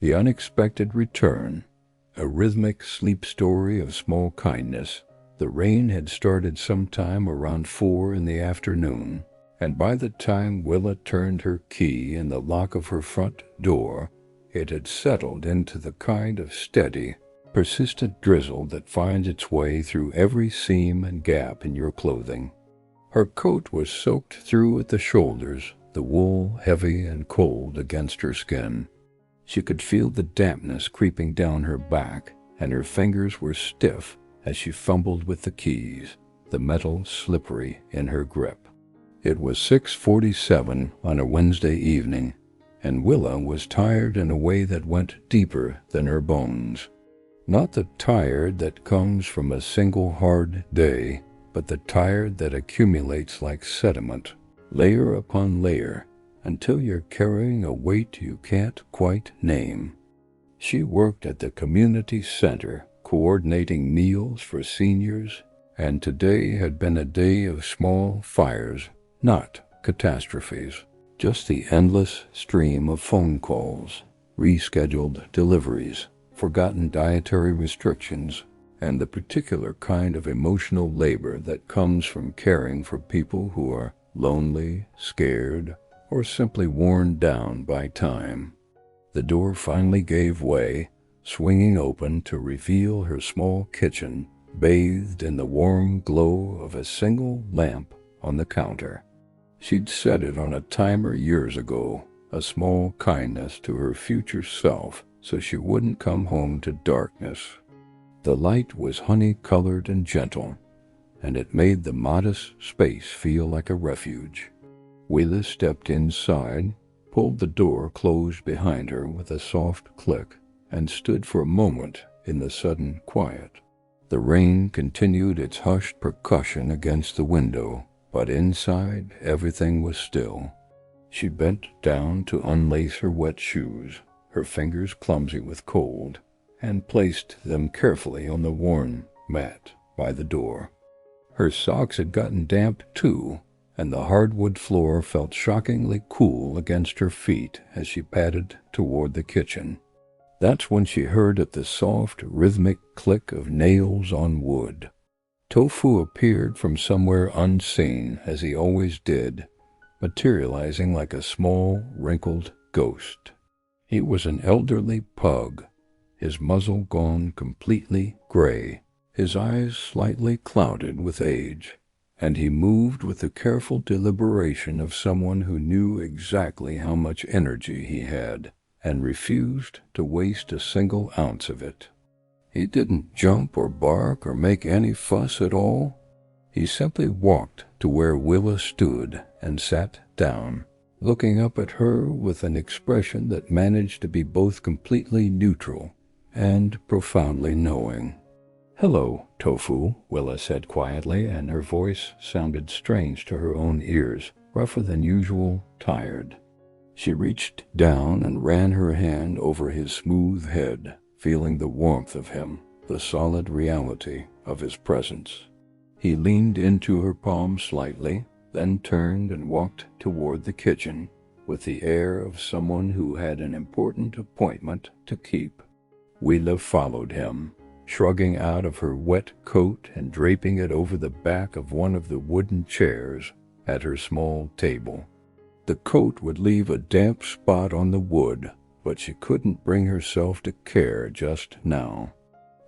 The Unexpected Return, a rhythmic sleep story of small kindness. The rain had started sometime around 4 in the afternoon, and by the time Willa turned her key in the lock of her front door, it had settled into the kind of steady, persistent drizzle that finds its way through every seam and gap in your clothing. Her coat was soaked through at the shoulders, the wool heavy and cold against her skin. She could feel the dampness creeping down her back, and her fingers were stiff as she fumbled with the keys, the metal slippery in her grip. It was 6:47 on a Wednesday evening, and Willa was tired in a way that went deeper than her bones. Not the tired that comes from a single hard day, but the tired that accumulates like sediment, layer upon layer, until you're carrying a weight you can't quite name. She worked at the community center, coordinating meals for seniors, and today had been a day of small fires, not catastrophes, just the endless stream of phone calls, rescheduled deliveries, forgotten dietary restrictions, and the particular kind of emotional labor that comes from caring for people who are lonely, scared, or simply worn down by time. The door finally gave way, swinging open to reveal her small kitchen, bathed in the warm glow of a single lamp on the counter. She'd set it on a timer years ago, a small kindness to her future self so she wouldn't come home to darkness. The light was honey-colored and gentle, and it made the modest space feel like a refuge. Willa stepped inside, pulled the door closed behind her with a soft click, and stood for a moment in the sudden quiet. The rain continued its hushed percussion against the window, but inside everything was still. She bent down to unlace her wet shoes, her fingers clumsy with cold, and placed them carefully on the worn mat by the door. Her socks had gotten damp too, and the hardwood floor felt shockingly cool against her feet as she padded toward the kitchen. That's when she heard the soft, rhythmic click of nails on wood. Tofu appeared from somewhere unseen, as he always did, materializing like a small, wrinkled ghost. He was an elderly pug, his muzzle gone completely gray, his eyes slightly clouded with age, and he moved with the careful deliberation of someone who knew exactly how much energy he had, and refused to waste a single ounce of it. He didn't jump or bark or make any fuss at all. He simply walked to where Willa stood and sat down, looking up at her with an expression that managed to be both completely neutral and profoundly knowing. "Hello, Tofu," Willa said quietly, and her voice sounded strange to her own ears, rougher than usual, tired. She reached down and ran her hand over his smooth head, feeling the warmth of him, the solid reality of his presence. He leaned into her palm slightly, then turned and walked toward the kitchen, with the air of someone who had an important appointment to keep. Willa followed him, shrugging out of her wet coat and draping it over the back of one of the wooden chairs at her small table. The coat would leave a damp spot on the wood, but she couldn't bring herself to care just now.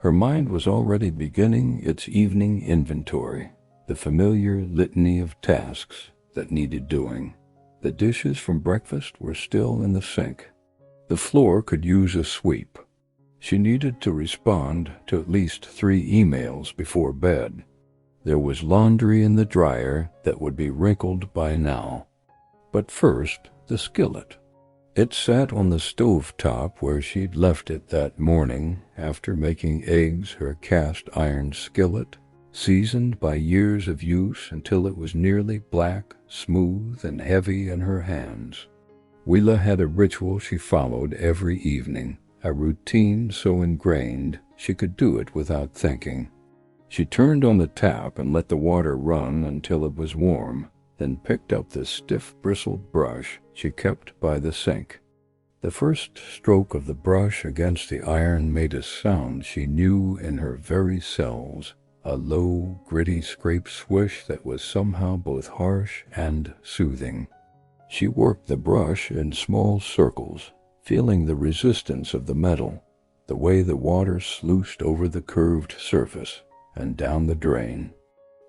Her mind was already beginning its evening inventory, the familiar litany of tasks that needed doing. The dishes from breakfast were still in the sink. The floor could use a sweep. She needed to respond to at least 3 emails before bed. There was laundry in the dryer that would be wrinkled by now. But first, the skillet. It sat on the stove top where she'd left it that morning after making eggs her cast iron skillet, seasoned by years of use until it was nearly black, smooth, and heavy in her hands. Willa had a ritual she followed every evening, a routine so ingrained she could do it without thinking. She turned on the tap and let the water run until it was warm, then picked up the stiff bristled brush she kept by the sink. The first stroke of the brush against the iron made a sound she knew in her very cells, a low, gritty scrape swish that was somehow both harsh and soothing. She worked the brush in small circles, feeling the resistance of the metal, the way the water sluiced over the curved surface and down the drain.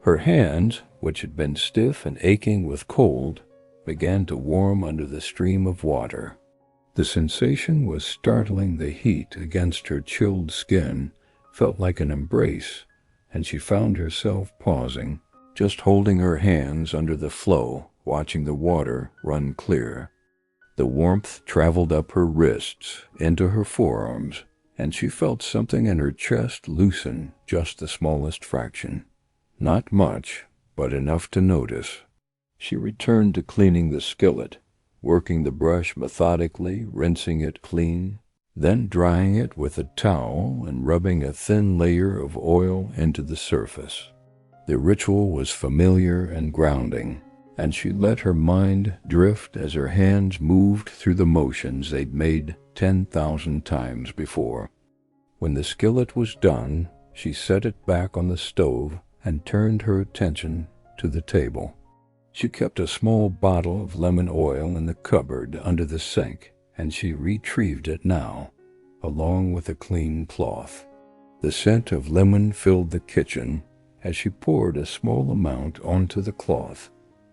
Her hands, which had been stiff and aching with cold, began to warm under the stream of water. The sensation was startling. The heat against her chilled skin felt like an embrace, and she found herself pausing, just holding her hands under the flow, watching the water run clear. The warmth traveled up her wrists, into her forearms, and she felt something in her chest loosen just the smallest fraction. Not much, but enough to notice. She returned to cleaning the skillet, working the brush methodically, rinsing it clean, then drying it with a towel and rubbing a thin layer of oil into the surface. The ritual was familiar and grounding, and she let her mind drift as her hands moved through the motions they'd made 10,000 times before. When the skillet was done, she set it back on the stove and turned her attention to the table. She kept a small bottle of lemon oil in the cupboard under the sink, and she retrieved it now, along with a clean cloth. The scent of lemon filled the kitchen as she poured a small amount onto the cloth,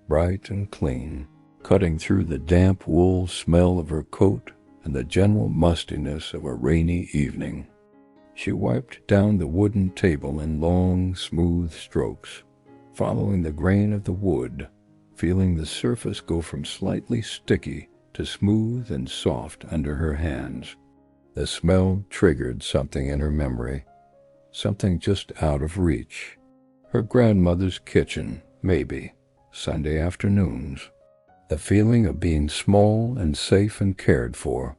bright and clean, cutting through the damp wool smell of her coat and the general mustiness of a rainy evening. She wiped down the wooden table in long, smooth strokes, following the grain of the wood, feeling the surface go from slightly sticky to smooth and soft under her hands. The smell triggered something in her memory, something just out of reach. Her grandmother's kitchen, maybe, Sunday afternoons. The feeling of being small and safe and cared for.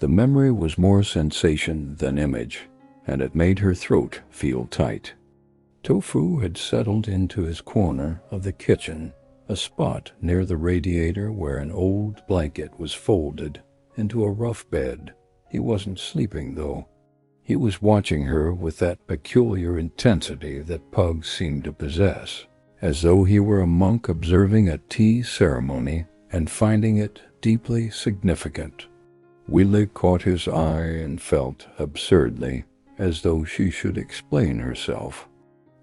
The memory was more sensation than image, and it made her throat feel tight. Tofu had settled into his corner of the kitchen, a spot near the radiator where an old blanket was folded into a rough bed. He wasn't sleeping, though. He was watching her with that peculiar intensity that pugs seem to possess, as though he were a monk observing a tea ceremony and finding it deeply significant. Willa caught his eye and felt, absurdly, as though she should explain herself.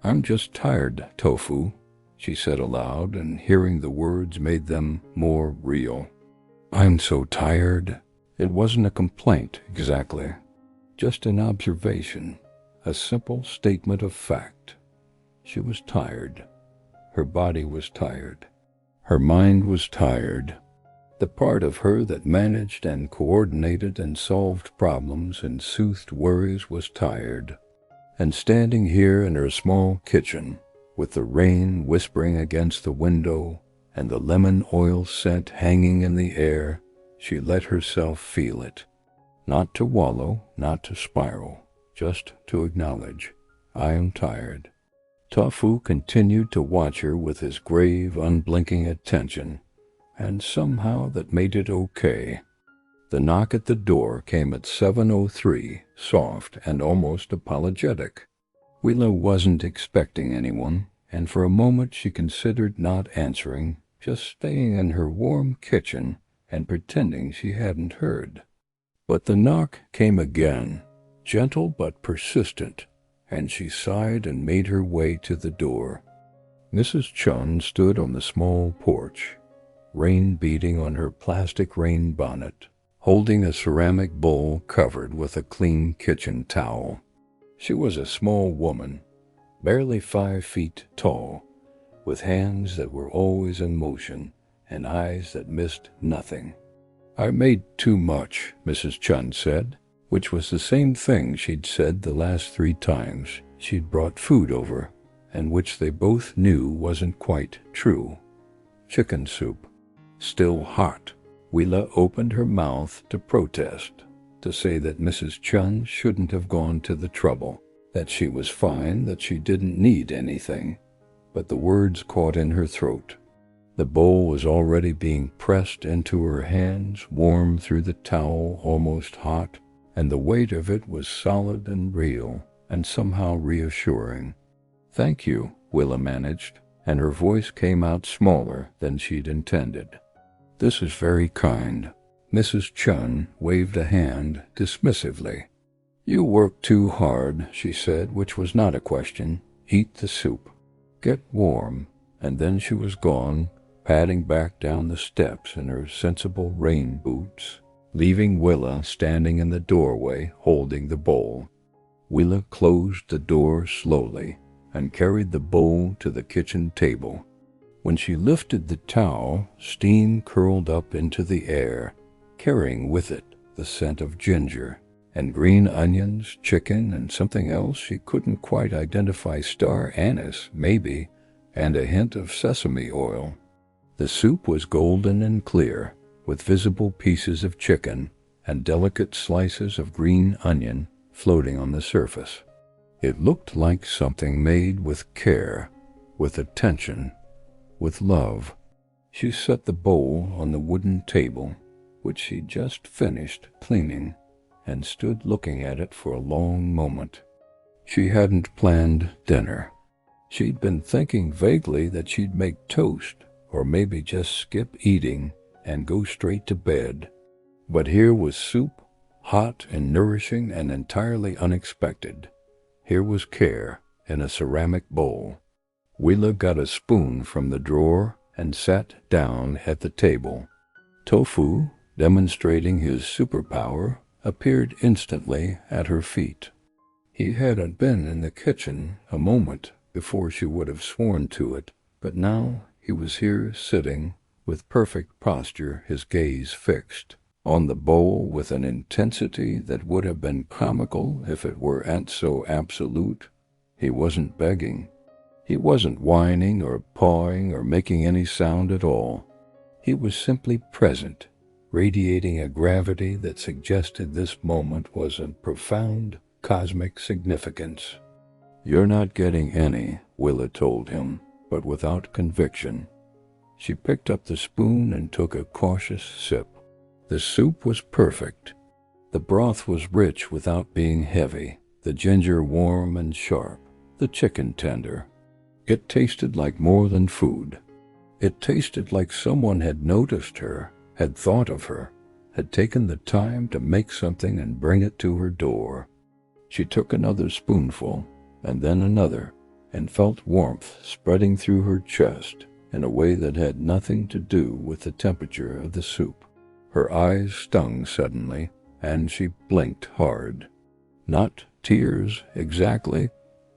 "I'm just tired, Tofu," she said aloud, and hearing the words made them more real. "I'm so tired." It wasn't a complaint, exactly. Just an observation, a simple statement of fact. She was tired. Her body was tired. Her mind was tired. The part of her that managed and coordinated and solved problems and soothed worries was tired. And standing here in her small kitchen, with the rain whispering against the window and the lemon oil scent hanging in the air, she let herself feel it. Not to wallow, not to spiral, just to acknowledge, "I am tired." Tofu continued to watch her with his grave, unblinking attention, and somehow that made it okay. The knock at the door came at 7:03, soft and almost apologetic. Willa wasn't expecting anyone, and for a moment she considered not answering, just staying in her warm kitchen and pretending she hadn't heard. But the knock came again, gentle but persistent, and she sighed and made her way to the door. Mrs. Chun stood on the small porch, rain beating on her plastic rain bonnet, holding a ceramic bowl covered with a clean kitchen towel. She was a small woman, barely 5 feet tall, with hands that were always in motion and eyes that missed nothing. "I made too much," Mrs. Chun said, which was the same thing she'd said the last 3 times she'd brought food over, and which they both knew wasn't quite true. "Chicken soup. Still hot." Willa opened her mouth to protest, to say that Mrs. Chun shouldn't have gone to the trouble, that she was fine, that she didn't need anything, but the words caught in her throat. The bowl was already being pressed into her hands, warm through the towel, almost hot, and the weight of it was solid and real, and somehow reassuring. "Thank you," Willa managed, and her voice came out smaller than she'd intended. "This is very kind." Mrs. Chun waved a hand dismissively. "You work too hard," she said, which was not a question. "Eat the soup. Get warm." And then she was gone, padding back down the steps in her sensible rain boots, leaving Willa standing in the doorway holding the bowl. Willa closed the door slowly and carried the bowl to the kitchen table. When she lifted the towel, steam curled up into the air, carrying with it the scent of ginger and green onions, chicken, and something else she couldn't quite identify, star anise, maybe, and a hint of sesame oil. The soup was golden and clear, with visible pieces of chicken and delicate slices of green onion floating on the surface. It looked like something made with care, with attention, with love. She set the bowl on the wooden table, which she'd just finished cleaning, and stood looking at it for a long moment. She hadn't planned dinner. She'd been thinking vaguely that she'd make toast, or maybe just skip eating and go straight to bed. But here was soup, hot and nourishing and entirely unexpected. Here was care in a ceramic bowl. Willa got a spoon from the drawer and sat down at the table. Tofu, demonstrating his superpower, appeared instantly at her feet. He hadn't been in the kitchen a moment before she would have sworn to it, but now he was here sitting, with perfect posture, his gaze fixed on the bowl with an intensity that would have been comical if it weren't so absolute. He wasn't begging. He wasn't whining or pawing or making any sound at all. He was simply present, radiating a gravity that suggested this moment was of profound cosmic significance. "You're not getting any," Willa told him, but without conviction. She picked up the spoon and took a cautious sip. The soup was perfect. The broth was rich without being heavy, the ginger warm and sharp, the chicken tender. It tasted like more than food. It tasted like someone had noticed her, had thought of her, had taken the time to make something and bring it to her door. She took another spoonful, and then another, and felt warmth spreading through her chest in a way that had nothing to do with the temperature of the soup. Her eyes stung suddenly, and she blinked hard. Not tears exactly,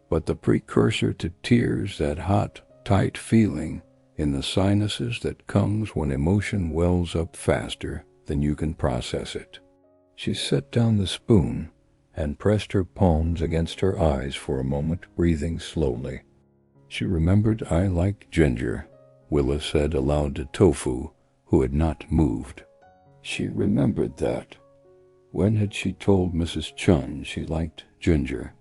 but the precursor to tears, that hot, tight feeling in the sinuses that comes when emotion wells up faster than you can process it. She set down the spoon and pressed her palms against her eyes for a moment, breathing slowly. She remembered I like ginger, Willa said aloud to Tofu, who had not moved. She remembered that. When had she told Mrs. Chun she liked ginger?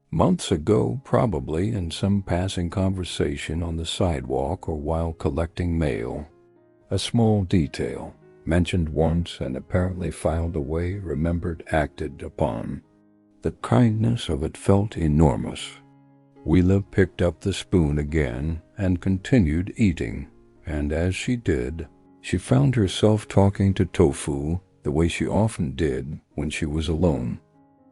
Months ago, probably, in some passing conversation on the sidewalk or while collecting mail. A small detail, mentioned once and apparently filed away, remembered, acted upon. The kindness of it felt enormous. Willa picked up the spoon again and continued eating, and as she did, she found herself talking to Tofu the way she often did when she was alone.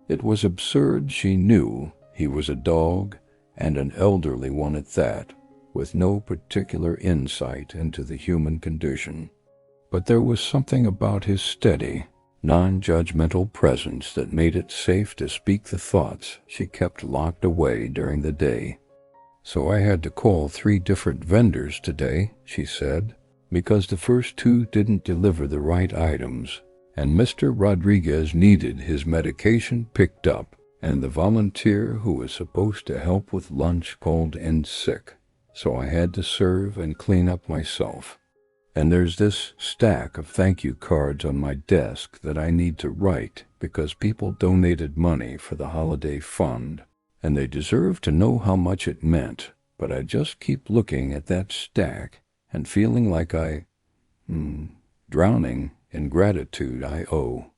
It was absurd, she knew. He was a dog, and an elderly one at that, with no particular insight into the human condition. But there was something about his steady, non-judgmental presence that made it safe to speak the thoughts she kept locked away during the day. "So I had to call 3 different vendors today," she said, "because the first 2 didn't deliver the right items, and Mr. Rodriguez needed his medication picked up, and the volunteer who was supposed to help with lunch called in sick, so I had to serve and clean up myself. And there's this stack of thank you cards on my desk that I need to write because people donated money for the holiday fund, and they deserve to know how much it meant, but I just keep looking at that stack and feeling like drowning in gratitude I owe.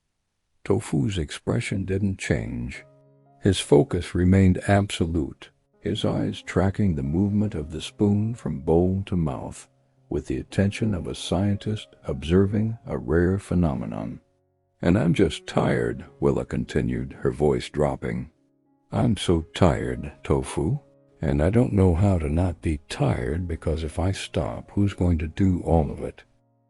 Tofu's expression didn't change. His focus remained absolute, his eyes tracking the movement of the spoon from bowl to mouth, with the attention of a scientist observing a rare phenomenon. "And I'm just tired," Willa continued, her voice dropping. "I'm so tired, Tofu, and I don't know how to not be tired, because if I stop, who's going to do all of it?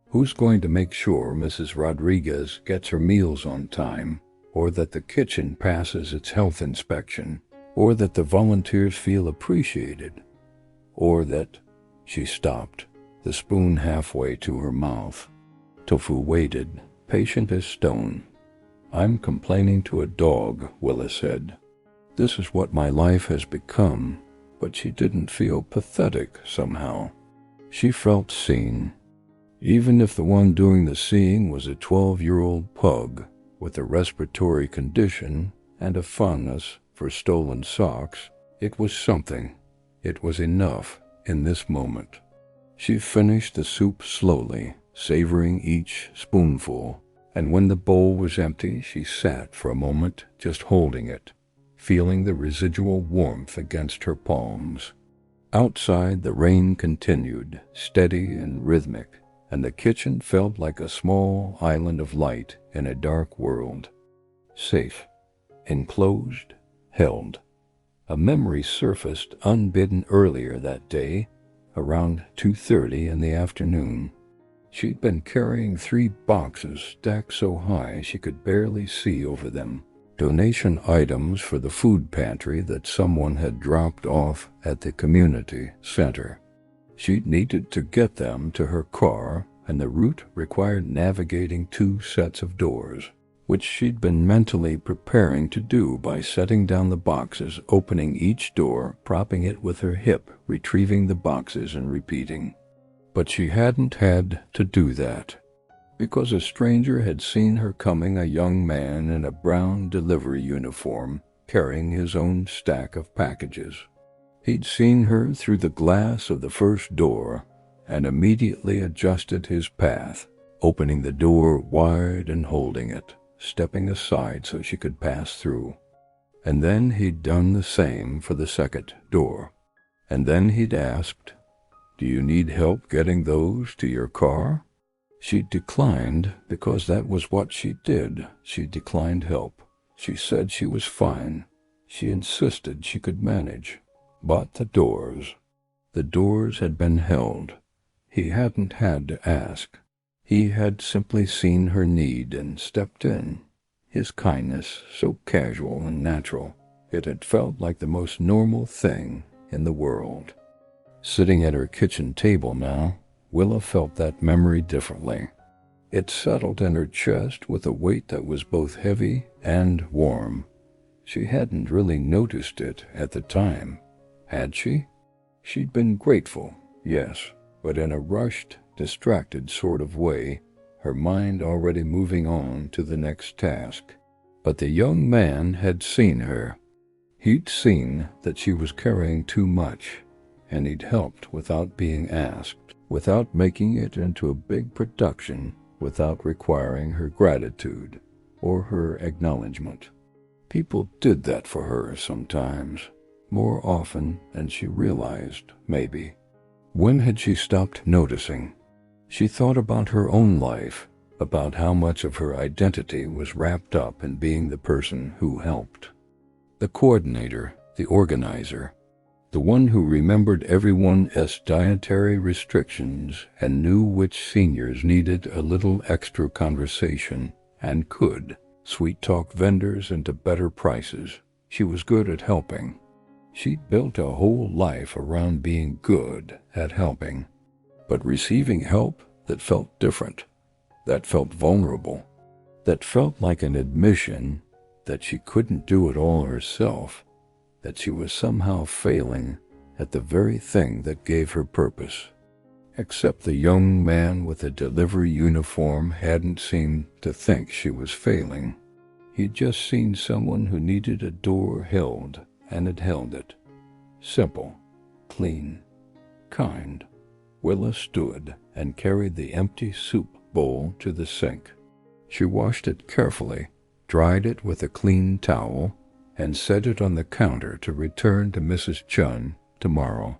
Who's going to make sure Mrs. Rodriguez gets her meals on time, or that the kitchen passes its health inspection, or that the volunteers feel appreciated, or that—" She stopped, the spoon halfway to her mouth. Tofu waited, patient as stone. "I'm complaining to a dog," Willa said. "This is what my life has become." But she didn't feel pathetic somehow. She felt seen. Even if the one doing the seeing was a 12-year-old pug with a respiratory condition and a fondness for stolen socks, it was something. It was enough in this moment. She finished the soup slowly, savoring each spoonful, and when the bowl was empty, she sat for a moment just holding it, feeling the residual warmth against her palms. Outside, the rain continued, steady and rhythmic, and the kitchen felt like a small island of light in a dark world. Safe, enclosed, held. A memory surfaced unbidden earlier that day, around 2:30 in the afternoon. She'd been carrying 3 boxes stacked so high she could barely see over them. Donation items for the food pantry that someone had dropped off at the community center. She needed to get them to her car, and the route required navigating 2 sets of doors, which she'd been mentally preparing to do by setting down the boxes, opening each door, propping it with her hip, retrieving the boxes, and repeating. But she hadn't had to do that, because a stranger had seen her coming, a young man in a brown delivery uniform, carrying his own stack of packages. He'd seen her through the glass of the first door and immediately adjusted his path, opening the door wide and holding it, stepping aside so she could pass through. And then he'd done the same for the second door. And then he'd asked, "Do you need help getting those to your car?" She declined because that was what she did. She declined help. She said she was fine. She insisted she could manage. But the doors had been held. He hadn't had to ask. He had simply seen her need and stepped in. His kindness, so casual and natural, it had felt like the most normal thing in the world. Sitting at her kitchen table now, Willa felt that memory differently. It settled in her chest with a weight that was both heavy and warm. She hadn't really noticed it at the time, had she? She'd been grateful, yes, but in a rushed, distracted sort of way, her mind already moving on to the next task. But the young man had seen her. He'd seen that she was carrying too much, and he'd helped without being asked, without making it into a big production, without requiring her gratitude or her acknowledgement. People did that for her sometimes, more often than she realized, maybe. When had she stopped noticing? She thought about her own life, about how much of her identity was wrapped up in being the person who helped. The coordinator, the organizer, the one who remembered everyone's dietary restrictions and knew which seniors needed a little extra conversation and could sweet-talk vendors into better prices. She was good at helping. She'd built a whole life around being good at helping. But receiving help that felt different, that felt vulnerable, that felt like an admission that she couldn't do it all herself, that she was somehow failing at the very thing that gave her purpose. Except the young man with the delivery uniform hadn't seemed to think she was failing. He'd just seen someone who needed a door held, and had held it. Simple, clean, kind. Willa stood and carried the empty soup bowl to the sink. She washed it carefully, dried it with a clean towel, and set it on the counter to return to Mrs. Chun tomorrow.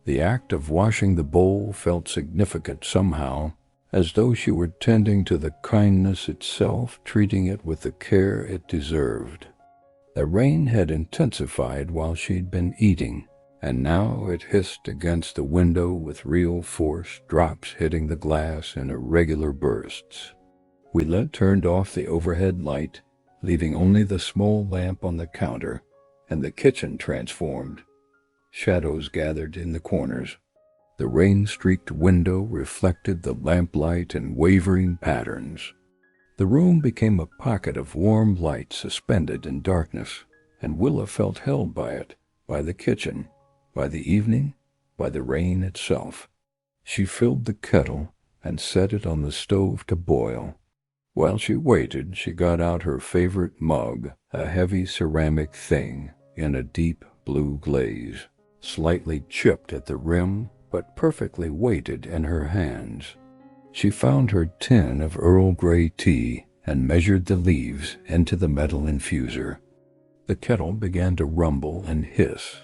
The act of washing the bowl felt significant somehow, as though she were tending to the kindness itself, treating it with the care it deserved. The rain had intensified while she'd been eating, and now it hissed against the window with real force, drops hitting the glass in irregular bursts. Willa turned off the overhead light, leaving only the small lamp on the counter, and the kitchen transformed. Shadows gathered in the corners. The rain-streaked window reflected the lamplight in wavering patterns. The room became a pocket of warm light suspended in darkness, and Willa felt held by it, by the kitchen, by the evening, by the rain itself. She filled the kettle and set it on the stove to boil. While she waited, she got out her favorite mug, a heavy ceramic thing in a deep blue glaze, slightly chipped at the rim but perfectly weighted in her hands. She found her tin of Earl Grey tea and measured the leaves into the metal infuser. The kettle began to rumble and hiss,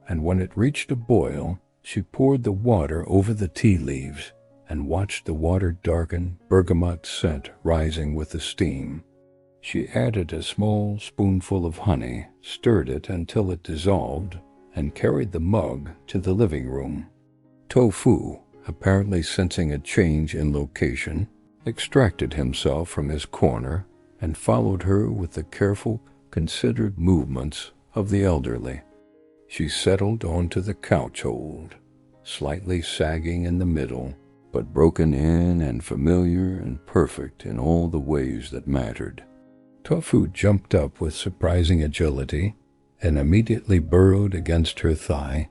and when it reached a boil, she poured the water over the tea leaves and watched the water darken, bergamot scent rising with the steam. She added a small spoonful of honey, stirred it until it dissolved, and carried the mug to the living room. Tofu, apparently sensing a change in location, extracted himself from his corner and followed her with the careful, considered movements of the elderly. She settled onto the couch hold, slightly sagging in the middle, but broken in and familiar and perfect in all the ways that mattered. Tofu jumped up with surprising agility and immediately burrowed against her thigh,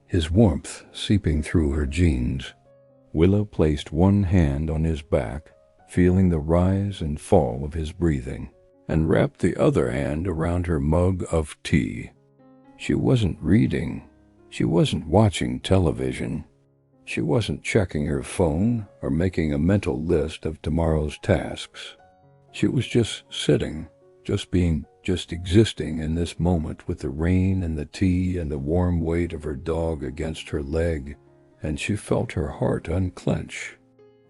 his warmth seeping through her jeans. Willa placed one hand on his back, feeling the rise and fall of his breathing, and wrapped the other hand around her mug of tea. She wasn't reading. She wasn't watching television. She wasn't checking her phone or making a mental list of tomorrow's tasks. She was just sitting, just existing in this moment with the rain and the tea and the warm weight of her dog against her leg, and she felt her heart unclench.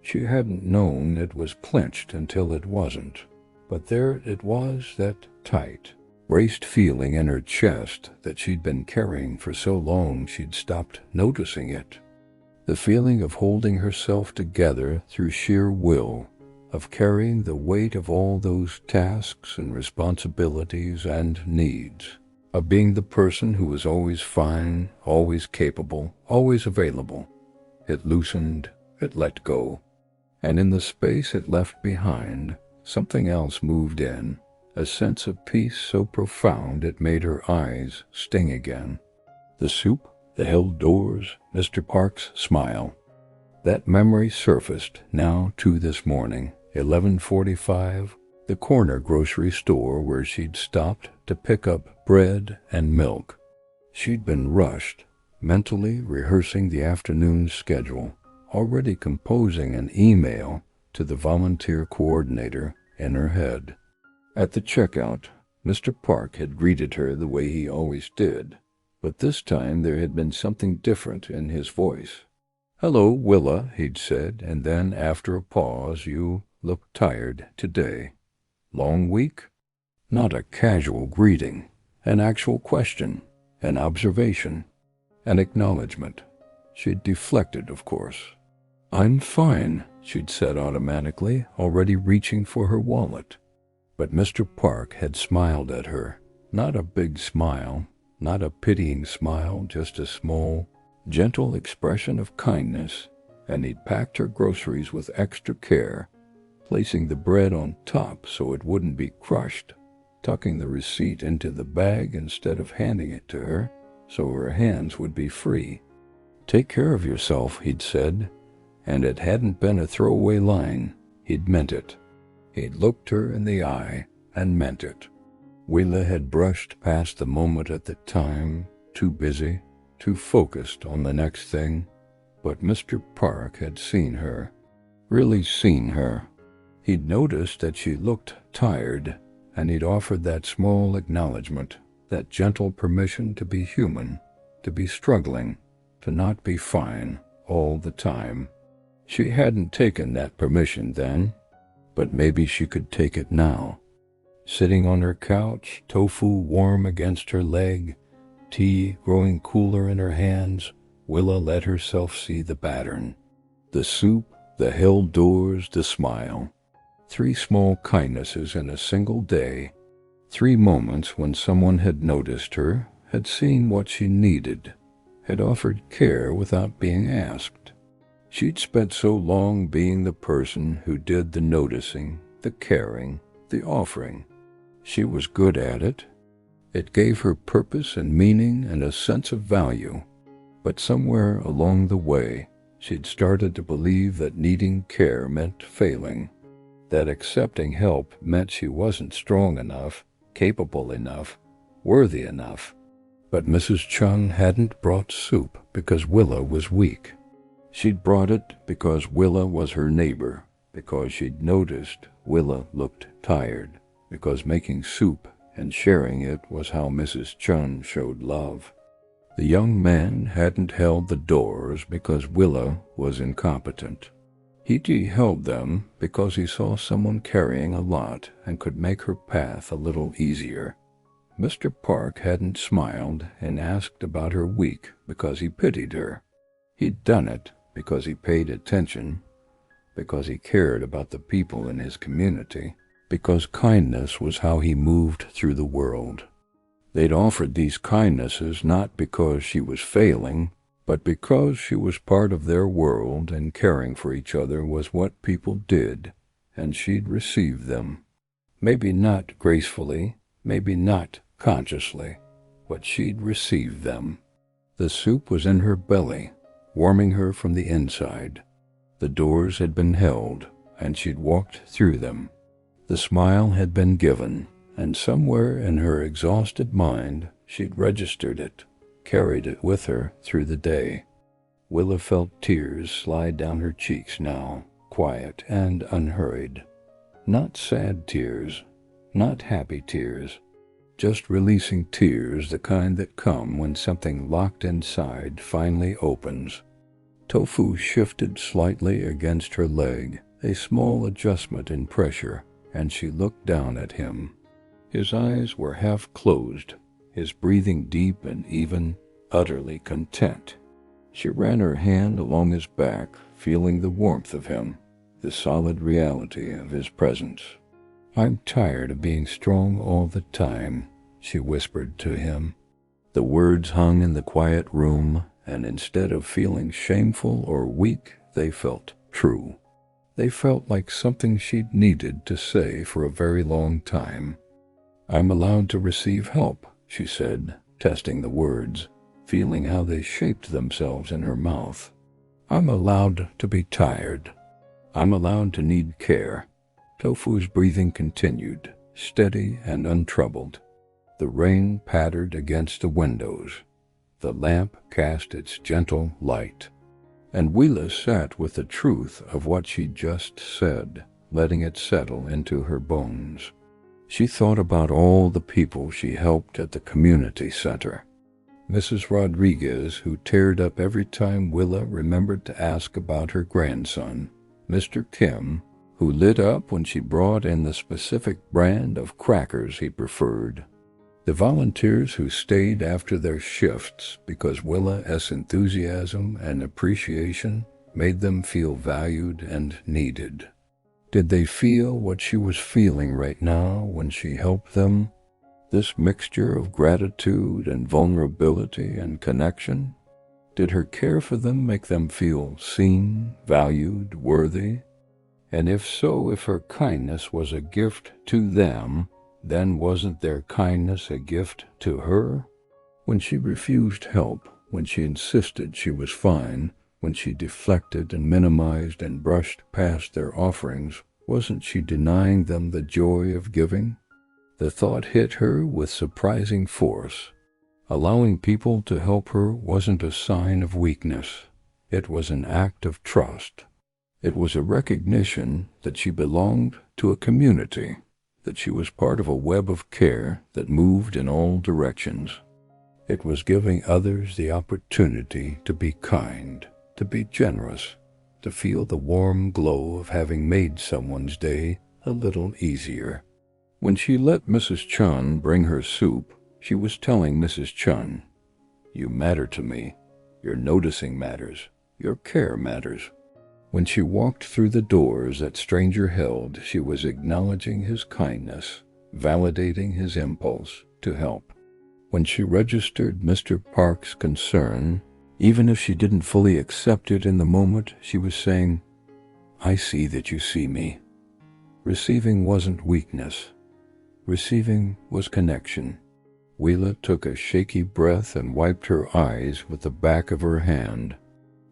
She hadn't known it was clenched until it wasn't, but there it was, that tight, braced feeling in her chest that she'd been carrying for so long she'd stopped noticing it. The feeling of holding herself together through sheer will, of carrying the weight of all those tasks and responsibilities and needs, of being the person who was always fine, always capable, always available. It loosened, it let go, and in the space it left behind, something else moved in, a sense of peace so profound it made her eyes sting again. The soup, the held doors, Mr. Park's smile. That memory surfaced now too this morning, 11:45, the corner grocery store where she'd stopped to pick up bread and milk. She'd been rushed, mentally rehearsing the afternoon's schedule, already composing an email to the volunteer coordinator in her head. At the checkout, Mr. Park had greeted her the way he always did, but this time there had been something different in his voice. "Hello, Willa," he'd said, and then, after a pause, "You look tired today. Long week?" Not a casual greeting, an actual question, an observation, an acknowledgement. She'd deflected, of course. "I'm fine," she'd said automatically, already reaching for her wallet. But Mr. Park had smiled at her, not a big smile, not a pitying smile, just a small, gentle expression of kindness, and he'd packed her groceries with extra care, placing the bread on top so it wouldn't be crushed, tucking the receipt into the bag instead of handing it to her, so her hands would be free. "Take care of yourself," he'd said, and it hadn't been a throwaway line. He'd meant it. He'd looked her in the eye and meant it. Willa had brushed past the moment at the time, too busy, too focused on the next thing. But Mr. Park had seen her, really seen her. He'd noticed that she looked tired, and he'd offered that small acknowledgement, that gentle permission to be human, to be struggling, to not be fine all the time. She hadn't taken that permission then, but maybe she could take it now. Sitting on her couch, tofu warm against her leg, tea growing cooler in her hands, Willa let herself see the pattern. The soup, the held doors, the smile. 3 small kindnesses in a single day. 3 moments when someone had noticed her, had seen what she needed, had offered care without being asked. She'd spent so long being the person who did the noticing, the caring, the offering. She was good at it. It gave her purpose and meaning and a sense of value. But somewhere along the way, she'd started to believe that needing care meant failing, that accepting help meant she wasn't strong enough, capable enough, worthy enough. But Mrs. Chung hadn't brought soup because Willa was weak. She'd brought it because Willa was her neighbor, because she'd noticed Willa looked tired, because making soup and sharing it was how Mrs. Chung showed love. The young man hadn't held the doors because Willa was incompetent. He'd held them because he saw someone carrying a lot and could make her path a little easier. Mr. Park hadn't smiled and asked about her week because he pitied her. He'd done it because he paid attention, because he cared about the people in his community, because kindness was how he moved through the world. They'd offered these kindnesses not because she was failing, but because she was part of their world and caring for each other was what people did, and she'd received them. Maybe not gracefully, maybe not consciously, but she'd received them. The soup was in her belly, warming her from the inside. The doors had been held, and she'd walked through them. The smile had been given, and somewhere in her exhausted mind she'd registered it, carried it with her through the day. Willa felt tears slide down her cheeks now, quiet and unhurried. Not sad tears, not happy tears, just releasing tears, the kind that come when something locked inside finally opens. Tofu shifted slightly against her leg, a small adjustment in pressure, and she looked down at him. His eyes were half closed, his breathing deep and even, utterly content. She ran her hand along his back, feeling the warmth of him, the solid reality of his presence. "I'm tired of being strong all the time," she whispered to him. The words hung in the quiet room, and instead of feeling shameful or weak, they felt true. They felt like something she'd needed to say for a very long time. "I'm allowed to receive help," she said, testing the words, feeling how they shaped themselves in her mouth. "I'm allowed to be tired. I'm allowed to need care." Tofu's breathing continued, steady and untroubled. The rain pattered against the windows. The lamp cast its gentle light. And Willa sat with the truth of what she'd just said, letting it settle into her bones. She thought about all the people she helped at the community center. Mrs. Rodriguez, who teared up every time Willa remembered to ask about her grandson. Mr. Kim, who lit up when she brought in the specific brand of crackers he preferred. The volunteers who stayed after their shifts because Willa's enthusiasm and appreciation made them feel valued and needed. Did they feel what she was feeling right now when she helped them? This mixture of gratitude and vulnerability and connection? Did her care for them make them feel seen, valued, worthy? And if so, if her kindness was a gift to them, then wasn't their kindness a gift to her? When she refused help, when she insisted she was fine, when she deflected and minimized and brushed past their offerings, wasn't she denying them the joy of giving? The thought hit her with surprising force. Allowing people to help her wasn't a sign of weakness. It was an act of trust. It was a recognition that she belonged to a community, that she was part of a web of care that moved in all directions. It was giving others the opportunity to be kind, to be generous, to feel the warm glow of having made someone's day a little easier. When she let Mrs. Chun bring her soup, she was telling Mrs. Chun, "You matter to me. Your noticing matters. Your care matters." When she walked through the doors that stranger held, she was acknowledging his kindness, validating his impulse to help. When she registered Mr. Park's concern, even if she didn't fully accept it in the moment, she was saying, "I see that you see me." Receiving wasn't weakness. Receiving was connection. Willa took a shaky breath and wiped her eyes with the back of her hand.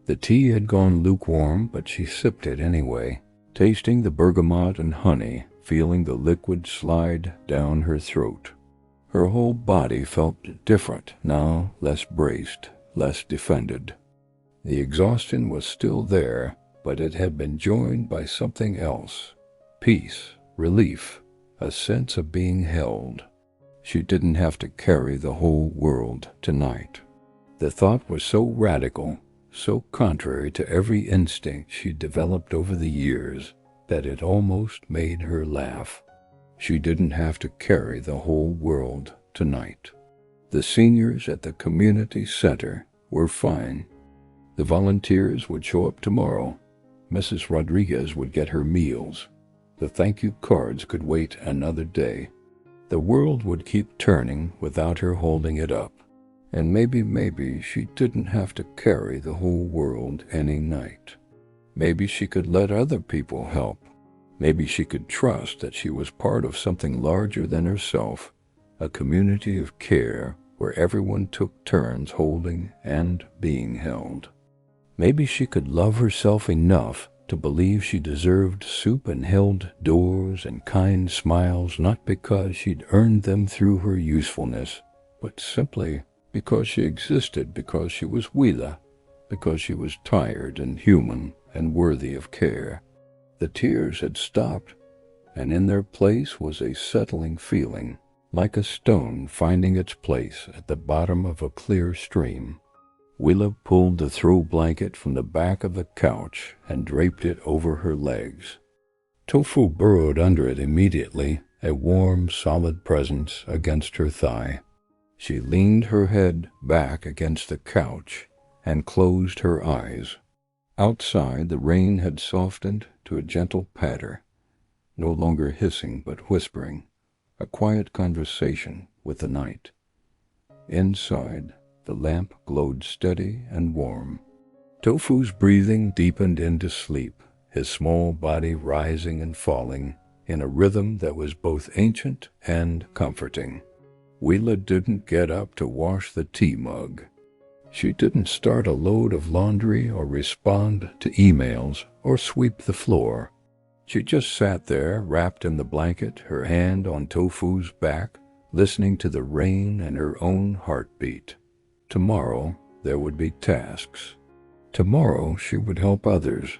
The tea had gone lukewarm, but she sipped it anyway, tasting the bergamot and honey, feeling the liquid slide down her throat. Her whole body felt different now, less braced, less defended. The exhaustion was still there, but it had been joined by something else. Peace, relief, a sense of being held. She didn't have to carry the whole world tonight. The thought was so radical, so contrary to every instinct she'd developed over the years, that it almost made her laugh. She didn't have to carry the whole world tonight. The seniors at the community center were fine. The volunteers would show up tomorrow. Mrs. Rodriguez would get her meals. The thank you cards could wait another day. The world would keep turning without her holding it up. And maybe she didn't have to carry the whole world any night. Maybe she could let other people help. Maybe she could trust that she was part of something larger than herself, a community of care where everyone took turns holding and being held. Maybe she could love herself enough to believe she deserved soup and held doors and kind smiles, not because she'd earned them through her usefulness, but simply because she existed, because she was Willa, because she was tired and human and worthy of care. The tears had stopped, and in their place was a settling feeling, like a stone finding its place at the bottom of a clear stream. Willa pulled the throw blanket from the back of the couch and draped it over her legs. Tofu burrowed under it immediately, a warm, solid presence against her thigh. She leaned her head back against the couch and closed her eyes. Outside, the rain had softened to a gentle patter, no longer hissing but whispering, a quiet conversation with the night. Inside, the lamp glowed steady and warm. Tofu's breathing deepened into sleep, his small body rising and falling in a rhythm that was both ancient and comforting. Willa didn't get up to wash the tea mug. She didn't start a load of laundry or respond to emails or sweep the floor. She just sat there, wrapped in the blanket, her hand on Tofu's back, listening to the rain and her own heartbeat. Tomorrow, there would be tasks. Tomorrow, she would help others.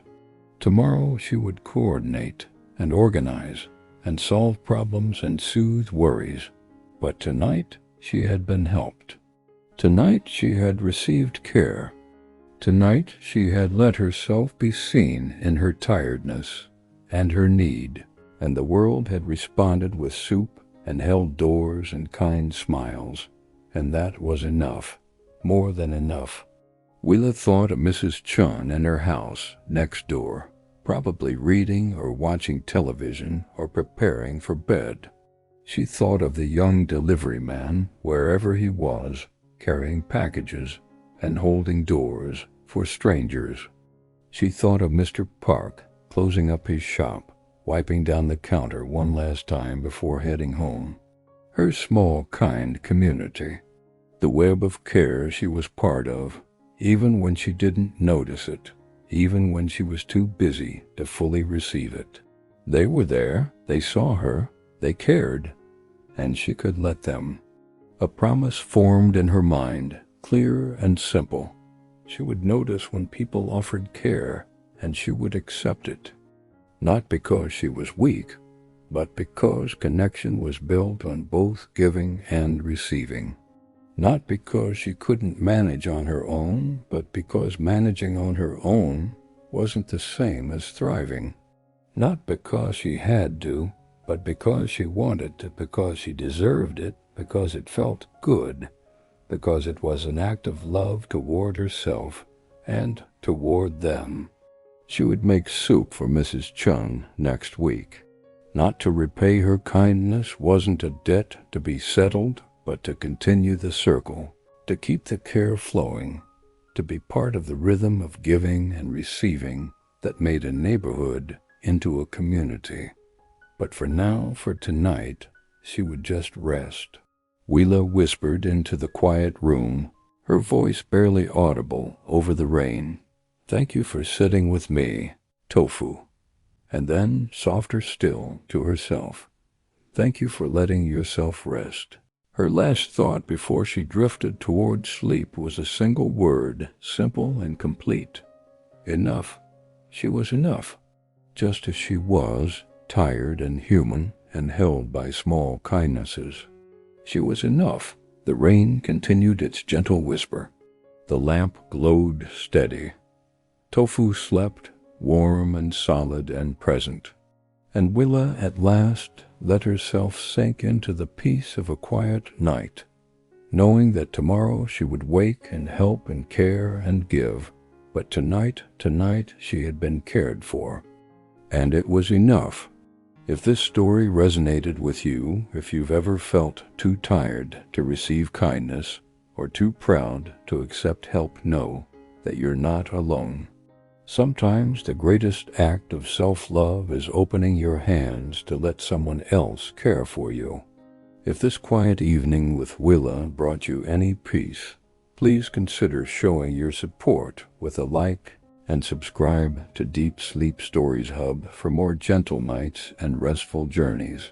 Tomorrow, she would coordinate and organize and solve problems and soothe worries. But tonight, she had been helped. Tonight, she had received care. Tonight, she had let herself be seen in her tiredness and her need, and the world had responded with soup and held doors and kind smiles, and that was enough, more than enough. Willa thought of Mrs. Chun in her house next door, probably reading or watching television or preparing for bed. She thought of the young delivery man, wherever he was, carrying packages and holding doors for strangers. She thought of Mr. Park closing up his shop, wiping down the counter one last time before heading home. Her small, kind community, the web of care she was part of, even when she didn't notice it, even when she was too busy to fully receive it. They were there, they saw her, they cared, and she could let them. A promise formed in her mind, clear and simple. She would notice when people offered care, and she would accept it. Not because she was weak, but because connection was built on both giving and receiving. Not because she couldn't manage on her own, but because managing on her own wasn't the same as thriving. Not because she had to, but because she wanted to, because she deserved it, because it felt good, because it was an act of love toward herself and toward them. She would make soup for Mrs. Chung next week. Not to repay her kindness wasn't a debt to be settled, but to continue the circle, to keep the care flowing, to be part of the rhythm of giving and receiving that made a neighborhood into a community. But for now, for tonight, she would just rest. Willa whispered into the quiet room, her voice barely audible over the rain. "Thank you for sitting with me, Tofu." And then, softer still, to herself, "Thank you for letting yourself rest." Her last thought before she drifted toward sleep was a single word, simple and complete. Enough. She was enough. Just as she was, tired and human and held by small kindnesses. She was enough. The rain continued its gentle whisper. The lamp glowed steady. Tofu slept, warm and solid and present. And Willa at last let herself sink into the peace of a quiet night, knowing that tomorrow she would wake and help and care and give. But tonight she had been cared for. And it was enough. If this story resonated with you, if you've ever felt too tired to receive kindness or too proud to accept help, know that you're not alone. Sometimes the greatest act of self-love is opening your hands to let someone else care for you. If this quiet evening with Willa brought you any peace, please consider showing your support with a like and subscribe to Deep Sleep Stories Hub for more gentle nights and restful journeys.